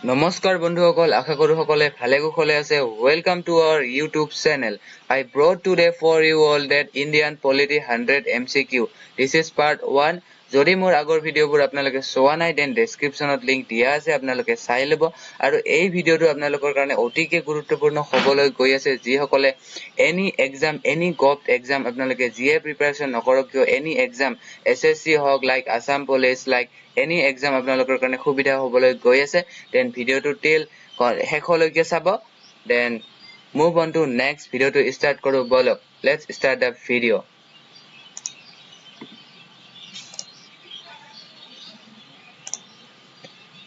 নমস্কাৰ বন্ধুসকল আশা কৰো সকলে ভালে কুশলে আছে Welcome to our YouTube channel. I brought today for you all that Indian Polity 100 MCQ. This is part 1. যদি মোৰ আগৰ ভিডিওবোৰ আপোনালোকে চোৱা নাই দেন ডেসক্ৰিপচনত লিংক দিয়া আছে আপোনালোকে চাই লব আৰু এই ভিডিওটো আপোনালোকৰ কাৰণে অতিকে গুৰুত্বপূৰ্ণ হ'বলৈ গৈ আছে যি সকলে any exam any govt exam আপোনালোকে জিএ প্ৰিপাৰেচন নকৰক কিয় এনি এক্সাম SSC হক like Assam Police like any exam আপোনালোকৰ কাৰণে সুবিধা হ'বলৈ গৈ আছে then video to till শেষলৈকে চাব then move on to next video to start কৰো বলক let's start the video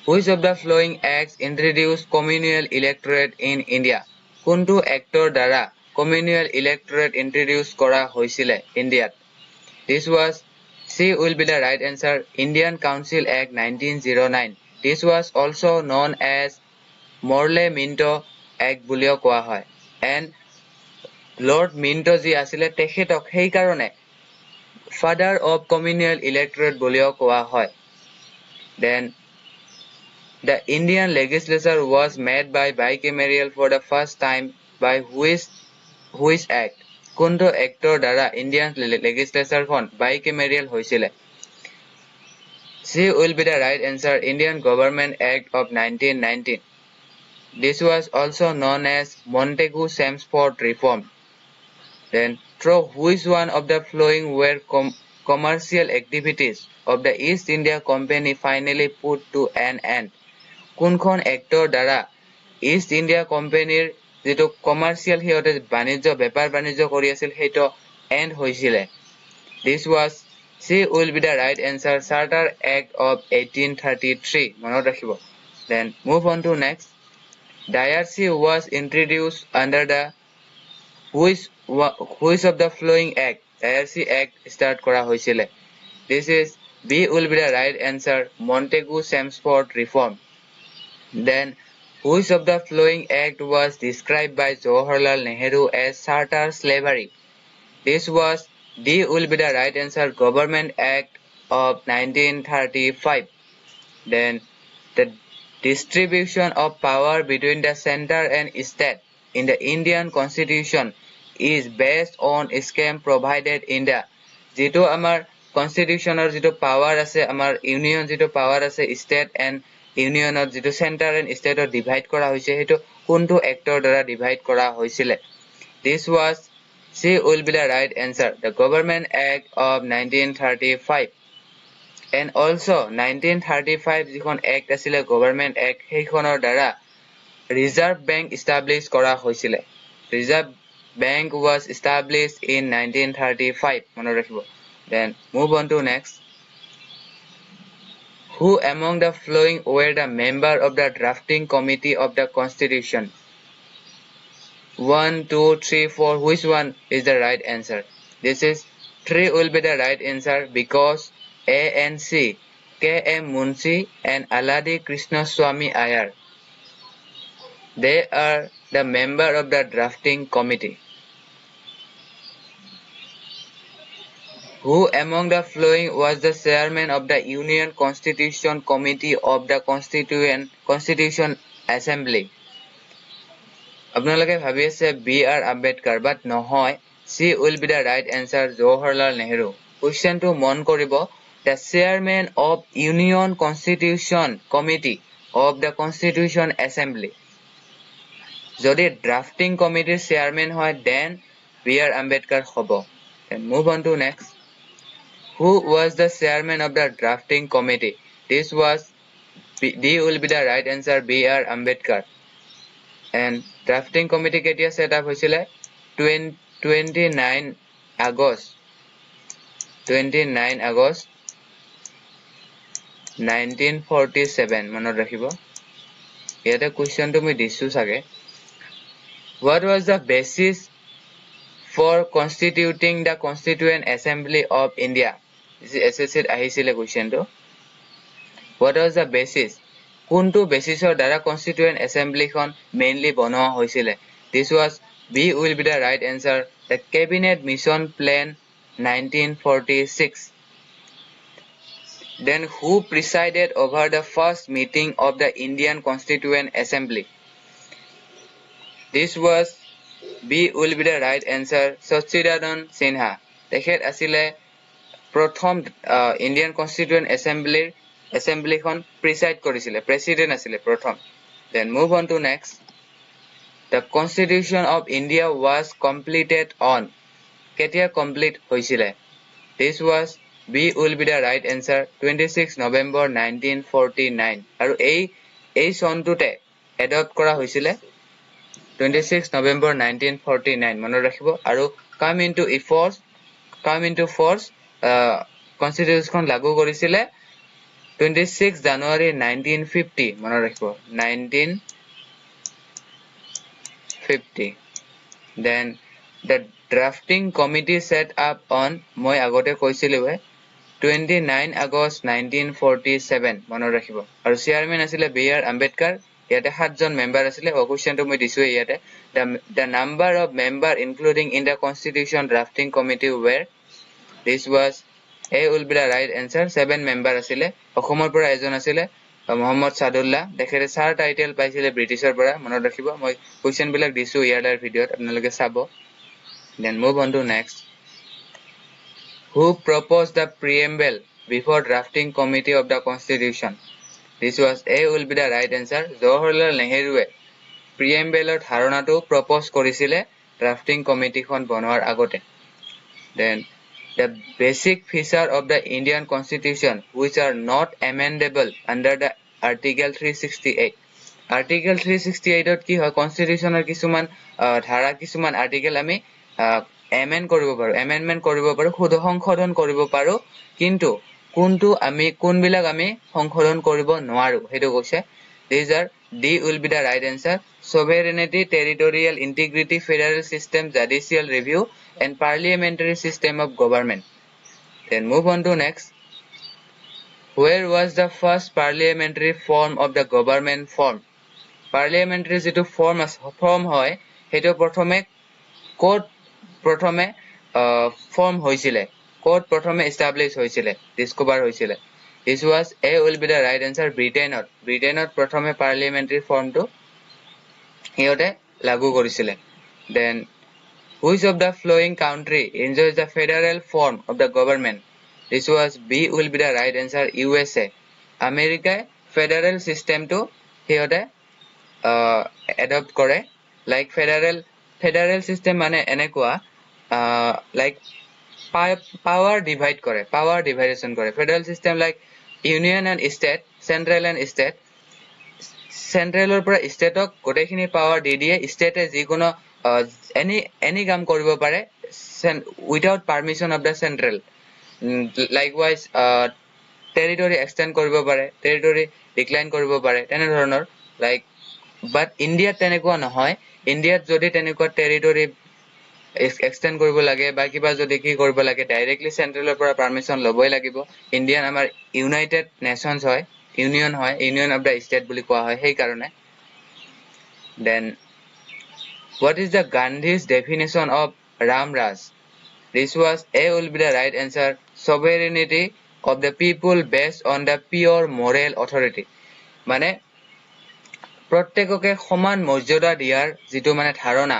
Which of the following acts introduced communal electorate in India? কোনটো এক্টৰ দ্বাৰা communal electorate introduce কৰা হৈছিল ইণ্ডিয়াত? This was C will be the right answer. Indian Council Act 1909. This was also known as Morley-Minto Act বুলিও কোৱা হয় and Lord Minto ji asile তেখেতক সেই কাৰণে father of communal electorate বুলিও কোৱা হয় then the Indian legislature was made by bicameral for the first time by which act কোনটো এক্টৰ দ্বাৰা Indian legislature খন bicameral হৈছিল C will be the right answer. Indian Government Act of 1919. This was also known as Montagu-Chelmsford Reform. Then, through which one of the following were commercial activities of the East India Company finally put to an end? কোনখন actor দ্বাৰা East India Company যেটো commercial হিয়তে বাণিজ্য বেপাৰ বাণিজ্য কৰি আছিল হেটো end হৈছিল This was C will be the right answer. Charter Act of 1833. মনত ৰাখিব then move on to next Diarcy was introduced under the which of the following act Diarcy Act start কৰা হৈছিল This is B will be the right answer. Montagu-Chelmsford Reform. Then which of the following act was described by Jawaharlal Nehru as charter slavery This was D will be the right answer. Government Act of 1935. Then the distribution of power between the center and state in the Indian Constitution is based on scheme provided in the যেটো আমাৰ constitutioner যেটো power আছে আমাৰ union যেটো power আছে state and unionৰ যেটো center and state divide কৰা হৈছে হেটো কোনটো এক্টৰ দ্বাৰা divide কৰা হৈছিল This was C will be the right answer. The Government Act of 1935. And also 1935 যিখন act আছিল Government Act সেইখনৰ দ্বাৰা Reserve Bank established কৰা হৈছিল Reserve Bank was established in 1935 মনত ৰাখিব Then move on to next Who among the following were the member of the drafting committee of the Constitution 1, 2, 3, 4. Which one is the right answer? This is 3 will be the right answer because A and C, K.M. Munshi and Aladi Krishnaswamy Iyer. They are the member of the drafting committee. Who among the following was the chairman of the Union Constitution Committee of the Constitution Assembly? আপোনালোকে ভাবি আছে B.R. Ambedkar but নহয় C will be the right answer. Jawaharlal Nehru. Question to মন কৰিব the chairman of Union Constitution Committee of the Constitution Assembly যদি drafting committee chairman হয় then B.R. Ambedkar হ'ব then move on to next Who was the chairman of the drafting committee? This was D will be the right answer. B.R. Ambedkar. And drafting committee কেতিয়া set up হৈছিল 29 August 1947 মনত ৰাখিব ইয়াতে question টো মই দিছো সাগে What was the basis for constituting the Constituent Assembly of India SSC আহিছিল question টো What was the basis কোনটো বেসিসৰ দ্বাৰা Constituent Assembly খন mainly বনোৱা হৈছিল This was B will be the right answer. The Cabinet Mission Plan 1946 Then who presided over the first meeting of the Indian Constituent Assembly? This was B will be the right answer. Sachidanand Sinha. Tekhet asile prothom Indian Constituent Assembly khon preside korisile, president asile prothom. Then move on to next. The Constitution of India was completed on. Ketia complete hoisile. This was B will be the right answer. 26 November 1949. Aru ei sontute adopt kora hoisile 26 November 1949 মনত ৰাখিব আৰু come into force constitution লাগু কৰিছিলে 26 January 1950 মনত ৰাখিব 1950 then the drafting committee set up on মই আগতে কৈছিলো 29 August 1947 মনত ৰাখিব আৰু চেয়াৰম্যান আছিলে B.R. Ambedkar ইয়াতে 7 জন মেম্বাৰ আছিলে কোৱেশ্চনটো মই দিছো ইয়াতে the number of member including in the constitution drafting committee were this was A will be the right answer 7 member asile অসমৰ পৰা এজন asile মোহাম্মদ সাদুল্লাহ দেখেৰে সাৰ টাইটেল পাইছিলে ব্ৰিটিছৰ পৰা মনত ৰাখিব মই কোৱেশ্চন বিলাক দিছো ইয়াৰ ভিডিওত আপোনালোকে চাব then move on to next who proposed the preamble before drafting committee of the constitution this was A will be the right answer Jawaharlal Nehru preamble or ধাৰণাটো propose কৰিছিলে drafting committee খন বনোৱাৰ আগতে then the basic feature of the Indian Constitution which are not amendable under the Article 368. Article 368 ot ki hoy Constitution or kisuman dhara kisuman article ami amend koribo paru amendment koribo paru সংশোধন koribo paru kintu kuntu ami kun bilak ami সংশোধন koribo noaru hetu koise these are D will be the right answer sovereignty territorial integrity federal system judicial review and parliamentary system of government then move on to next where was the first parliamentary form of the government formed parliamentary যেটো form হয় হেটো প্ৰথমে code প্ৰথমে form হৈছিলে code প্ৰথমে establish হৈছিলে discover হৈছিলে this was A will be the right answer Britain প্ৰথমে parliamentary form to হিয়তে লাগু কৰিছিলে then which of the following country enjoys the federal form of the government this was B will be the right answer USA America federal system to হিয়তে adopt কৰে like federal system মানে এনেকুৱা like power divide কৰে power division কৰে federal system like union and state central and state central or পৰা state ok গোটেইখিনি power দি দিয়ে state এ যিকোনো any কাম কৰিব পাৰে without permission of the central likewise territory extend কৰিব পাৰে territory decline কৰিব পাৰে তেনে ধৰণৰ like but India তেনেকুৱা নহয় India যদি তেনেকুৱা territory extend কৰিব লাগে বা কিবা যদি কি কৰিব লাগে directly central পৰা permission লবই লাগিব Indian আমাৰ United Nations হয় union of the state বুলি কোৱা হয় সেই কাৰণে then what is the Gandhi's definition of Ram Raj this was A will be the right answer sovereignty of the people based on the pure moral authority মানে প্ৰত্যেককে সমান মৰ্যাদা দিয়াৰ যেটো মানে ধাৰণা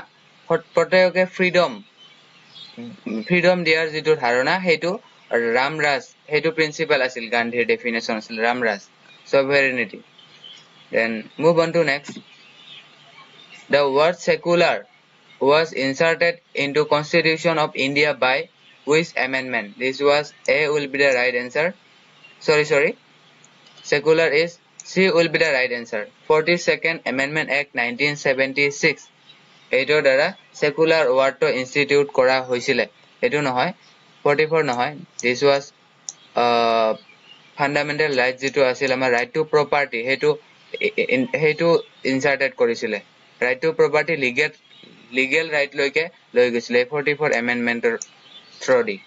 প্ৰত্যেককে freedom দিয়াৰ যেটো ধাৰণা হেতু Ram Raj হেতু principle আছিল গান্ধীৰ definition আছিল Ram Raj sovereignty then move on to next the word secular was inserted into Constitution of India by which amendment this was A will be the right answer sorry secular is C will be the right answer 42nd Amendment Act 1976 এটো দ্বাৰা secular word to institute কৰা হৈছিল এটো নহয় 44 নহয় this was fundamental right যেটো আছিল আমাৰ right to property হেতু inserted কৰিছিল right to property legal right লৈকে লৈ গৈছিল 44 amendment through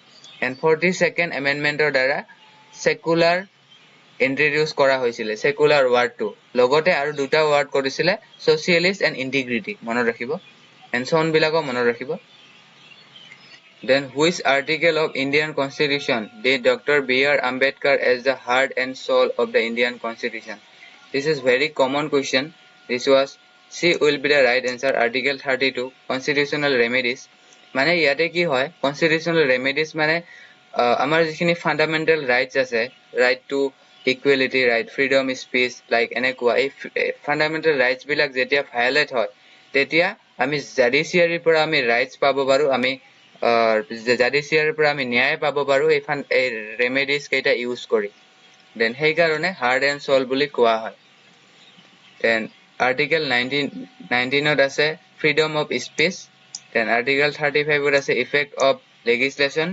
and 42nd amendment দ্বাৰা secular introduce কৰা হৈছিল secular word to লগতে আৰু দুটা word কৰিছিল socialist and integrity মনত ৰাখিব and son বিলাকো মনত ৰাখিব Then which article of Indian Constitution did Dr. B.R. Ambedkar as the heart and soul of the Indian Constitution? This is very common question. This was C will be the right answer. Article 32 Constitutional Remedies. মানে ইয়াতে কি হয় Constitutional Remedies মানে আমাৰ যিখিনি fundamental rights আছে right to equality right freedom speech like এনেকুৱা এই fundamental rights বিলাক যেতিয়া violate হয় তেতিয়া আমি judiciary পৰা আমি rights পাব পাৰো আমি judiciary পৰা আমি ন্যায় পাব পাৰো এই remedies কেইটা ইউজ কৰি then সেই কাৰণে hard and soul বুলি কোৱা হয় then article 19 ত আছে freedom of speech then article 35 ত আছে effect of legislation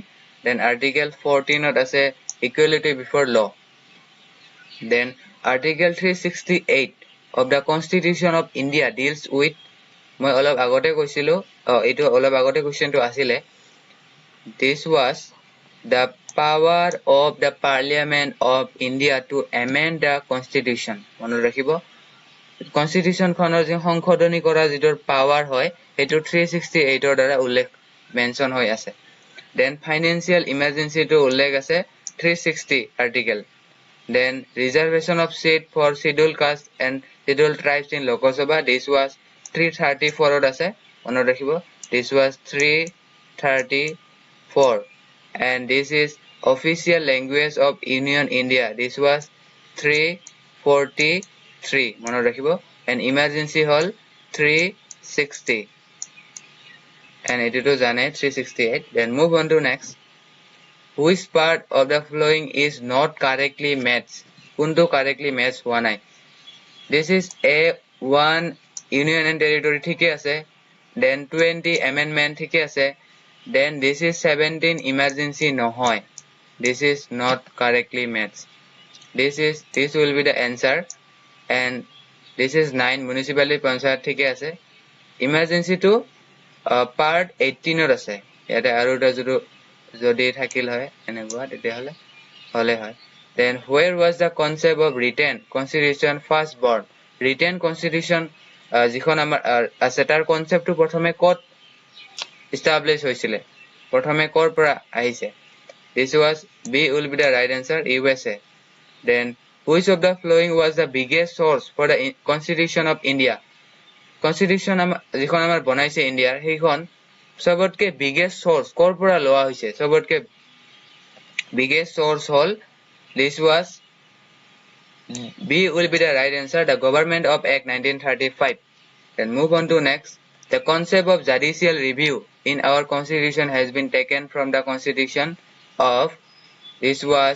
then article 14 ত আছে equality before law then article 368 of the constitution of India deals with মই অলপ আগতে কৈছিলো এটো অলপ আগতে কোৱেশ্চনটো আছিল this was the power of the parliament of India to amend the constitution মনত ৰাখিব constitution খনৰ যে সংশোধনী কৰা যিটোৰ power হয় এটো 368 ৰ দ্বাৰা উল্লেখ মেনশন হৈ আছে then financial emergency to উল্লেখ আছে 360 article then reservation of seat for scheduled caste and scheduled tribes in Lok Sabha this was 334 ত আছে মনত ৰাখিব this was 334 and this is official language of Union India this was 343 মনত ৰাখিব and emergency hall 360 and এটো জানে 368 then move on to next which part of the following is not correctly matched কোনটো correctly match হোৱা নাই this is A1 union and territory ঠিকে আছে then 20 amendment ঠিকে আছে then this is 17 emergency নহয় this is not correctly matched this will be the answer and this is 9 municipality panchayat ঠিকে আছে emergency to part 18 ৰ আছে ইয়াতে আৰু এটা যদি থাকিল হয় এনেকুৱা তেতিয়া হলে হয় then where was the concept of written constitution first born written constitution যিখন আমাৰ আছে তাৰ কনসেপ্টটো প্ৰথমে কত establish হৈছিলে প্ৰথমে কৰ পৰা আহিছে this was B will be the right answer USA then which of the following was the biggest source for the constitution of India constitution যিখন আমাৰ বনাইছে ইন্ডিয়াৰ সেইখন সবতকে biggest source কৰ পৰা লোৱা হৈছে সবতকে biggest source hall this was B will be the right answer the government of act 1935 then move on to next the concept of judicial review in our constitution has been taken from the constitution of this was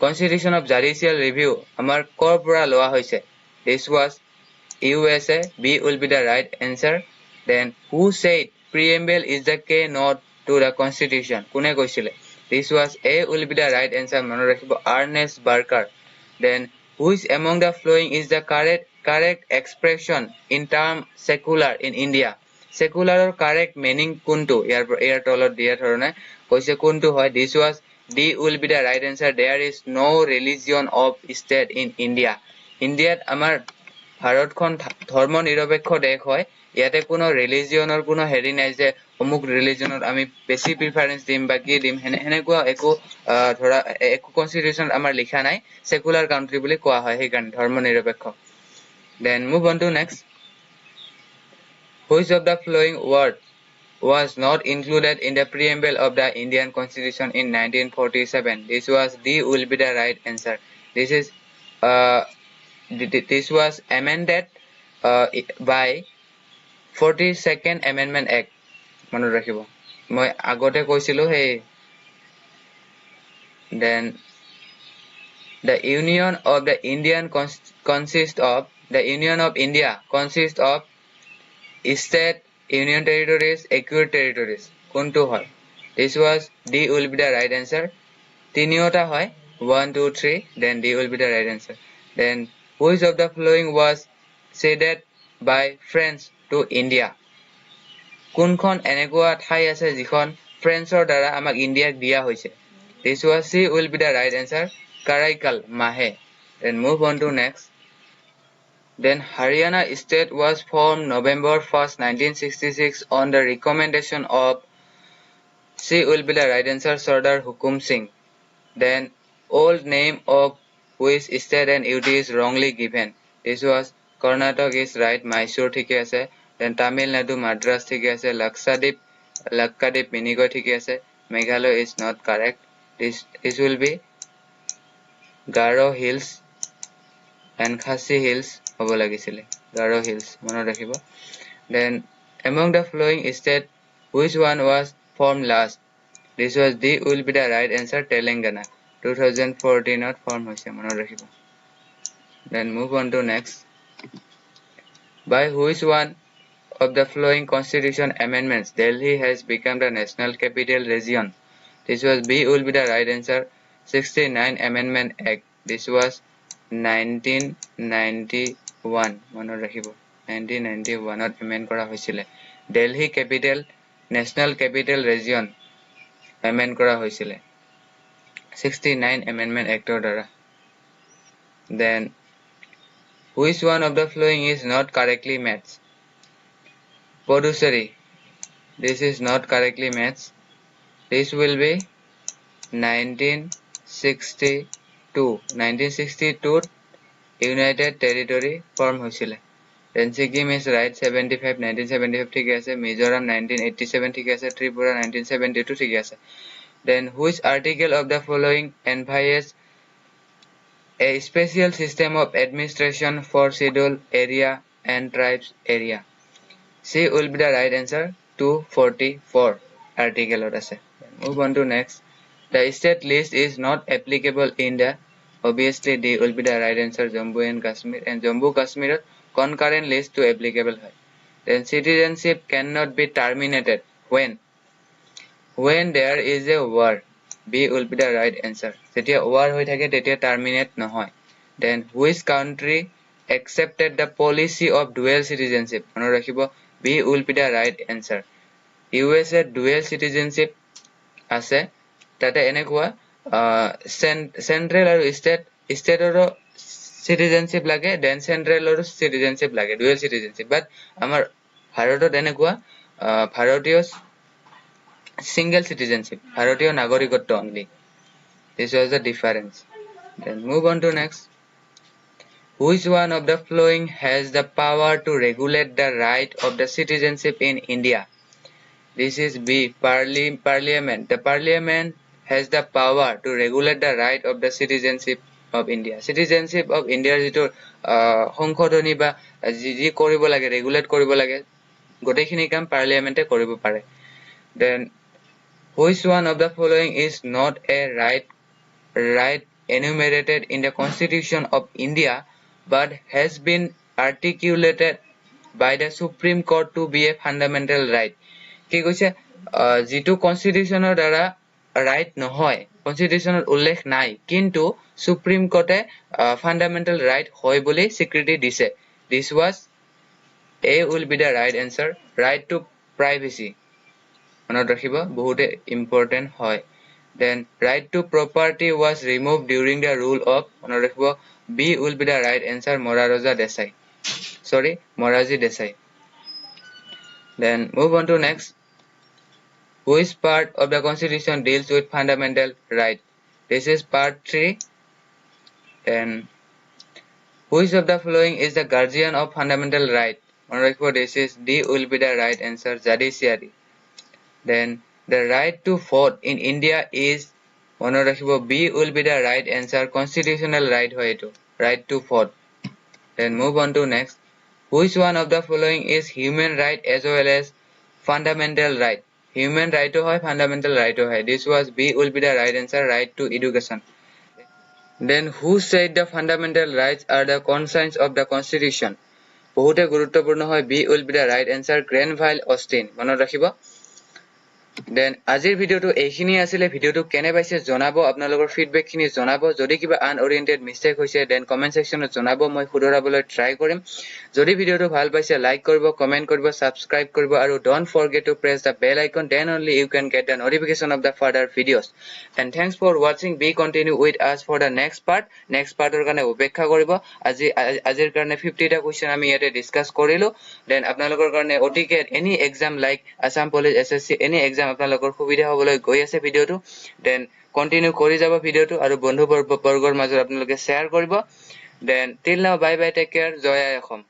constitution of judicial review amar kor pora loa hoise this was USA B will be the right answer then who said preamble is the key note to the constitution kune koisile this was A will be the right answer mano rakhibo Ernest Barker then which among the following is the correct expression in term secular in India secular or correct meaning kuntu air tolot dia dhorone koise kuntu hoy this was D will be the right answer there is no religion of state in India India amar bharat khon dharmo nirapekho dekh hoy ইয়াতে কোনো ৰিলিজিয়নৰ কোনো হেৰি নাই যে অমুক ৰিলিজনৰ আমি বেছি preference দিম বা কি দিম হেনেকুৱা একো ধৰা একো কনস্টিটিউশন আমাৰ লিখা নাই সেকুলাৰ কান্ট্ৰি বুলি কোৱা হয় সেই কাৰণ ধৰ্ম নিৰপেক্ষ then move on to next which of the following word was not included in the preamble of the Indian Constitution in 1947 this was D will be the right answer this was amended by 42nd Amendment Act মনত ৰাখিব মই আগতে কৈছিলো হে then the union of the Indian consists of the union of India consists of state union territories acquired territories কোনটো হয় this was D will be the right answer তিনিওটা হয় 1 2 3 then D will be the right answer then which of the following was ceded by France to India কোনখন এনেকুৱা ঠাই আছে যিখন ফ্ৰেন্সৰ দ্বাৰা আমাক ইন্ডিয়াক দিয়া হৈছে this was C will be the right answer Karaikal Mahe then move on to next then Haryana state was formed November 1st 1966 on the recommendation of C will be the right answer, Sardar Hukum Singh. Then old name of which state and UT is wrongly given. This was Karnataka is right, Mysore thike ase. Then Tamil Nadu, Madras thike ase. Lakkadip, Minigo thike ase. Meghalaya is not correct. This will be Garo Hills and Khasi Hills hobo lagisile. Garo Hills mone rakhibo. Then among the following state, which one was formed last? This was D will be the right answer, Telangana. 2014 not formed hoise mone rakhibo. Then move on to next. By which one of the following constitution amendments Delhi has become the national capital region? This was B will be the right answer, 69 Amendment Act. This was 1991 mone rakhibo. 1991 to amend কৰা হৈছিলে Delhi capital national capital region amend কৰা হৈছিলে 69 Amendment Act ৰ দ্বাৰা. Then which one of the following is not correctly matched? Podusari. This is not correctly matched. This will be 1962. 1962 United Territory form hoisile. Then Sikkim is right, 75. 1975 thike ase. Mizoram 1987 thike ase. Tripura 1972 thike ase. Then which article of the following envisages a special system of administration for scheduled area and tribes area? C will be the right answer, 244 article or ase. Move on to next. The state list is not applicable in the, obviously D will be the right answer, Jammu and Kashmir, and Jammu Kashmir concurrent list to applicable hai. Then citizenship cannot be terminated when there is a war. B will be the right answer. Jetia war hoi thake tetia terminate nohoy. Then which country accepted the policy of dual citizenship? Mone rakhibo, B will be the right answer. USA dual citizenship ase. Tate enekua central aru state oro citizenship lage, then central oro citizenship lage, dual citizenship. But amar bharatot enekua bharatiyo single citizenship, bharatiyo nagorikotto only. This was the difference. Then move on to next. Which one of the following has the power to regulate the right of the citizenship in India? This is B, Parliament. The Parliament has the power to regulate the right of the citizenship of India. Citizenship of India jitu সংশোধনী বা ji koribo lage, regulate koribo lage, gotekhini kam Parliament e koribo pare. Then which one of the following is not a right enumerated in the Constitution of India but has been articulated by the Supreme Court to be a fundamental right? Ki koise jitu Constitution or dara right nohoy, Constitution or ullekh nai, kintu Supreme Court fundamental right hoy boli security dise. This was A will be the right answer, right to privacy. Mone rakhibo, bahute important hoy. Then right to property was removed during the rule of, mone rakhibo, B will be the right answer, Morarji Desai. Then move on to next. Which part of the Constitution deals with fundamental right? This is part 3. Then which of the following is the guardian of fundamental right? This is D will be the right answer, judiciary. Then the right to vote in India is, B will be the right answer, constitutional right hoy to, right to vote. Then move on to next. Which one of the following is human right as well as fundamental right? Human right to hoy, fundamental right to hoy. This was B will be the right answer, right to education. Then who said the fundamental rights are the concerns of the Constitution? Bahute gurutopurno hoy, B will be the right answer, Grenville Austin. Mone rakhibo. Then আজিৰ ভিডিওটো এইখিনি আছিল। ভিডিওটো কেনে পাইছে জনাবো, আপোনালোকৰ feedback খিনি জনাবো। যদি কিবা আনঅৰিয়েন্টেড মিস্টেক হৈছে দেন কমেন্ট সেকশনত জনাবো, মই শুধৰাবলৈ ট্ৰাই কৰিম। যদি ভিডিওটো ভাল পাইছে লাইক কৰিব, কমেন্ট কৰিব, সাবস্ক্ৰাইব কৰিব আৰু don't forget to press the bell icon, then only you can get the notification of the further videos. And thanks for watching. Be continue with us for the next part. Next পাৰ্টৰ কাৰণে অপেক্ষা কৰিব। আজিৰ কাৰণে 50টা question আমি ইয়াতে discuss কৰিলো। Then আপোনালোকৰ কাৰণে অটিকে any exam like Assam police, SSC any exam আপোনালোকৰ সুবিধা হ'বলৈ গৈ আছে ভিডিওটো then continue কৰি যাব ভিডিওটো আৰু বন্ধু বৰ্গৰ মাজত আপোনালোকে share কৰিব then till now bye bye take care জয় আই অসম